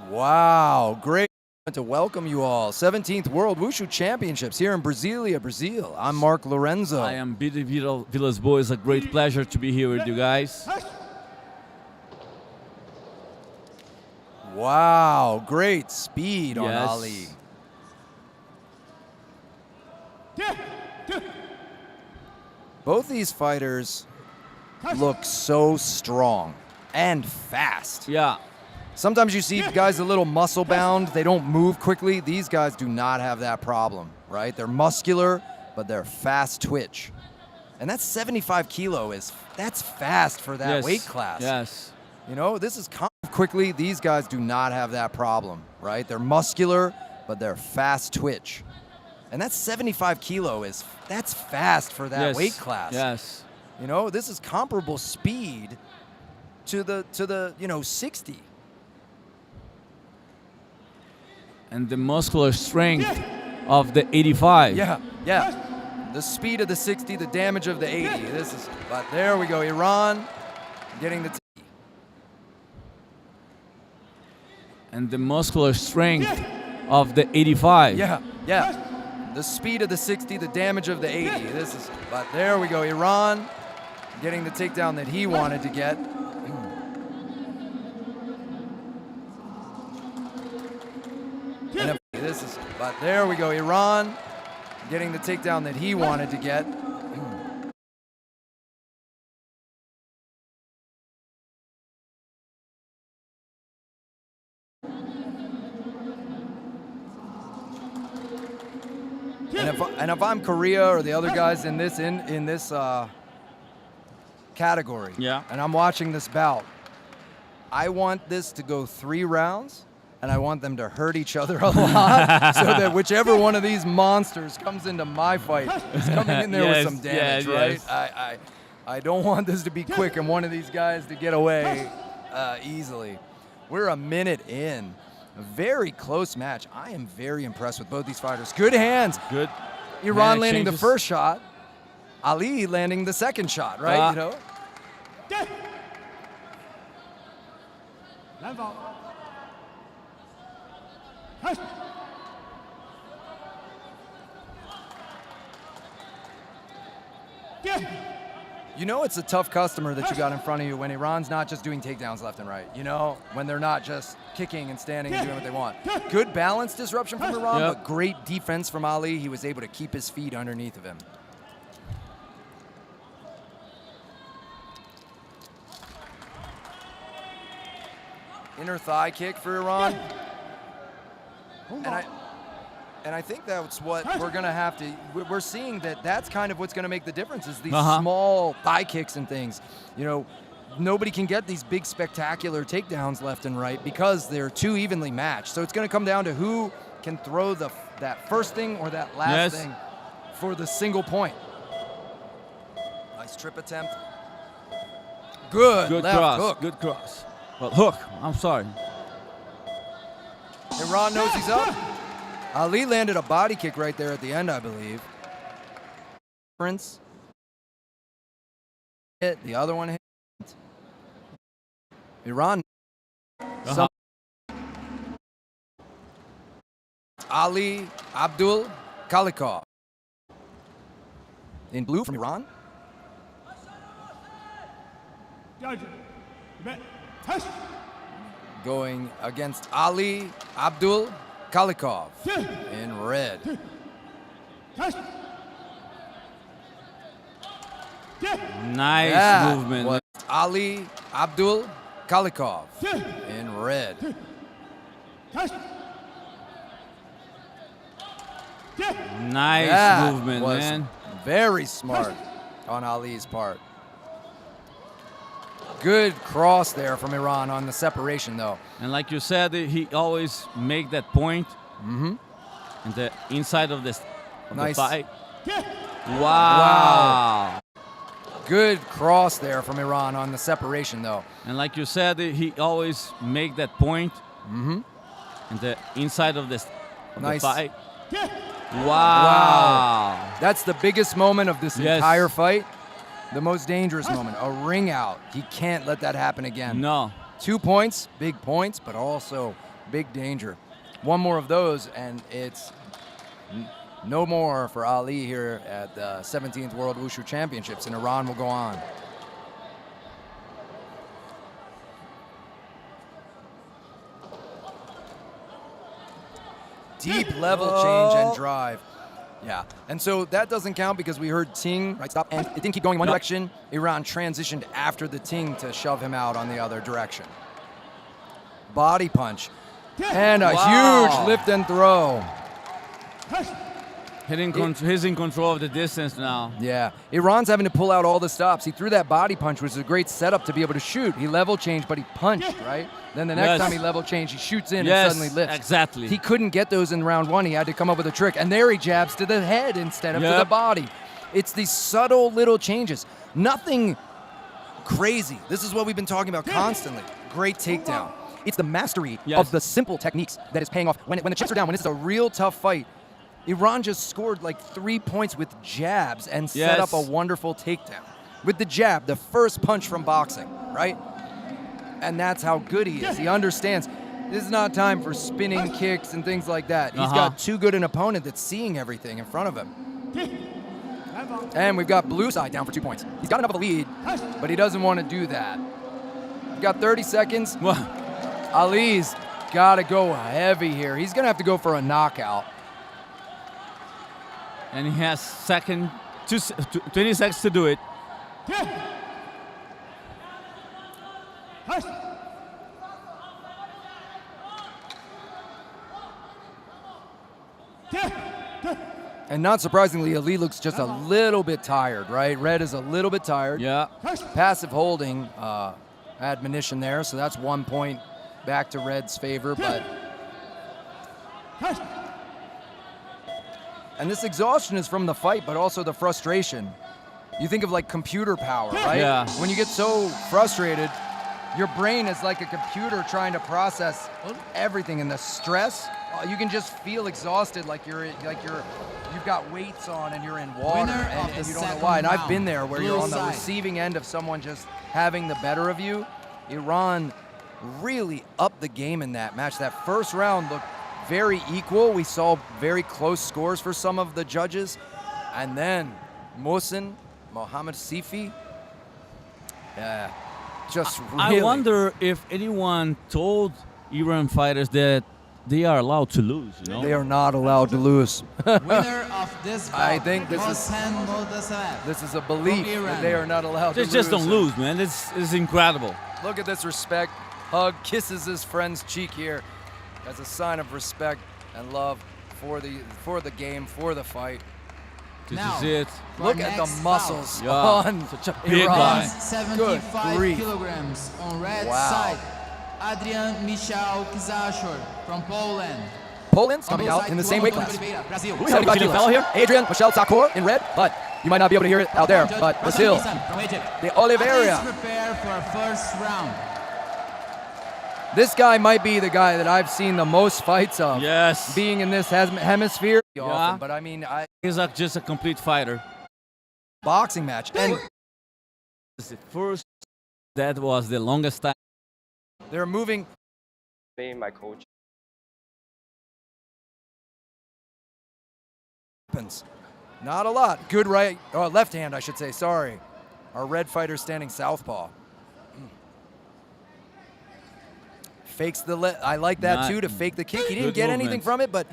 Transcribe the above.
Wow, great to welcome you all. 17th World Wushu Championships here in Brasilia, Brazil. I'm Mark Lorenzo. I am Bidi Villas-Boas. It's a great pleasure to be here with you guys. Wow, great speed on Ali. Both these fighters look so strong and fast. Yeah. Sometimes you see guys a little muscle bound, they don't move quickly. These guys do not have that problem, right? They're muscular, but they're fast twitch. And that's 75 kilo that's fast for that weight class. Yes. You know, this is quickly. These guys do not have that problem, right? They're muscular, but they're fast twitch. And that's 75 kilo that's fast for that weight class. Yes. You know, this is comparable speed to the 60. And the muscular strength of the 85. Yeah. The speed of the 60, the damage of the 80. But there we go. Iran getting the And the muscular strength of the 85. Yeah. The speed of the 60, the damage of the 80. But there we go. Iran getting the takedown that he wanted to get. But there we go. Iran getting the takedown that he wanted to get. And if I'm Korea or the other guys in this category, and I'm watching this bout, I want this to go 3 rounds, and I want them to hurt each other a lot, so that whichever one of these monsters comes into my fight is coming in there with some damage, right? Yes. I don't want this to be quick and one of these guys to get away easily. We're a minute in. A very close match. I am very impressed with both these fighters. Good hands. Good. Iran landing the first shot. Ali landing the second shot, right? You know? You know it's a tough customer that you got in front of you when Iran's not just doing takedowns left and right. You know, when they're not just kicking and standing and doing what they want. Good balance disruption from Iran, but great defense from Ali. He was able to keep his feet underneath of him. Inner thigh kick for Iran. And I think that's what we're going to have to, we're seeing that's kind of what's going to make the difference is these small thigh kicks and things. You know, nobody can get these big spectacular takedowns left and right because they're too evenly matched. So it's going to come down to who can throw that first thing or that last thing for the single point. Nice trip attempt. Good left cross. hook. Good cross. Well, hook. I'm sorry. Iran knows he's up. Ali landed a body kick right there at the end, I believe. Prince. Hit. The other one hit. Iran. Ali Abdul Kalikov. In blue from Iran. Going against Ali Abdul Kalikov in red. Nice movement. Ali Abdul Kalikov in red. Nice movement, man. Very smart on Ali's part. Good cross there from Iran on the separation, though. And like you said, he always make that point. And the inside of the thigh. Wow. Good cross there from Iran on the separation, though. And like you said, he always make that point. And the inside of the thigh. Wow. That's the biggest moment of this entire fight. The most dangerous moment, a ring out. He can't let that happen again. No. 2 points, big points, but also Big danger. One more of those, and it's no more for Ali here at the 17th World Wushu Championships, and Iran will go on. Deep level change and drive. Yeah, and so that doesn't count because we heard ting, right, stop, and it didn't keep going one direction. Iran transitioned after the ting to shove him out on the other direction. Body punch, and a huge lift and throw. He's in control of the distance now. Yeah, Iran's having to pull out all the stops. He threw that body punch, which is a great setup to be able to shoot. He level changed, but he punched, right? Then the next time he level changed, he shoots in and suddenly lifts. Exactly. He couldn't get those in round one. He had to come up with a trick. And there he jabs to the head instead of to the body. It's these subtle little changes. Nothing crazy. This is what we've been talking about constantly. Great takedown. It's the mastery of the simple techniques that is paying off. When the chips are down, when it's a real tough fight, Iran just scored like 3 points with jabs and set up a wonderful takedown. With the jab, the first punch from boxing, right? And that's how good he is. He understands this is not time for spinning kicks and things like that. He's got too good an opponent that's seeing everything in front of him. And we've got blue side down for 2 points. He's got enough of a lead, but he doesn't want to do that. We've got 30 seconds. Ali's got to go heavy here. He's going to have to go for a knockout. And he has 20 seconds to do it. And not surprisingly, Ali looks just a little bit tired, right? Red is a little bit tired. Yeah. Passive holding admonition there, so that's 1 point back to Red's favor. But and this exhaustion is from the fight, but also the frustration. You think of like computer power, right? Yeah. When you get so frustrated, your brain is like a computer trying to process everything, and the stress, you can just feel exhausted, like you've got weights on and you're in water and you don't know why. And I've been there where you're on the receiving end of someone just having the better of you. Iran really upped the game in that match. That first round looked very equal. We saw very close scores for some of the judges. And then Mohsen, Mohammad Sifi, just really. I wonder if anyone told Iran fighters that they are allowed to lose, you know? They are not allowed to lose. Winner of this bout, I think this is a belief that they are not allowed to lose. They just don't lose, man. This is incredible. Look at this respect. Hug, kisses his friend's cheek here as a sign of respect and love for the game, for the fight. This is it. Look at the muscles on such a big Iran. guy. 75 kilograms on red side. Adrian Michał Kizashur from Poland. Poland's coming out in the same weight class. Brazil. 75 kilos. Fellow here, Adrian Michał Kizashur in red, but you might not be able to hear it out there, but Brazil, the Oliveira. Prepare for first round. This guy might be the guy that I've seen the most fights of. Yes. Being in this hemisphere often, but I mean, he's just a complete fighter. Boxing match. And the first, that was the longest time. They're moving. My coach. Not a lot. Good right, or left hand, I should say. Sorry. Our red fighter standing southpaw. Fakes the I like that too, to fake the kick. He didn't get anything from it, but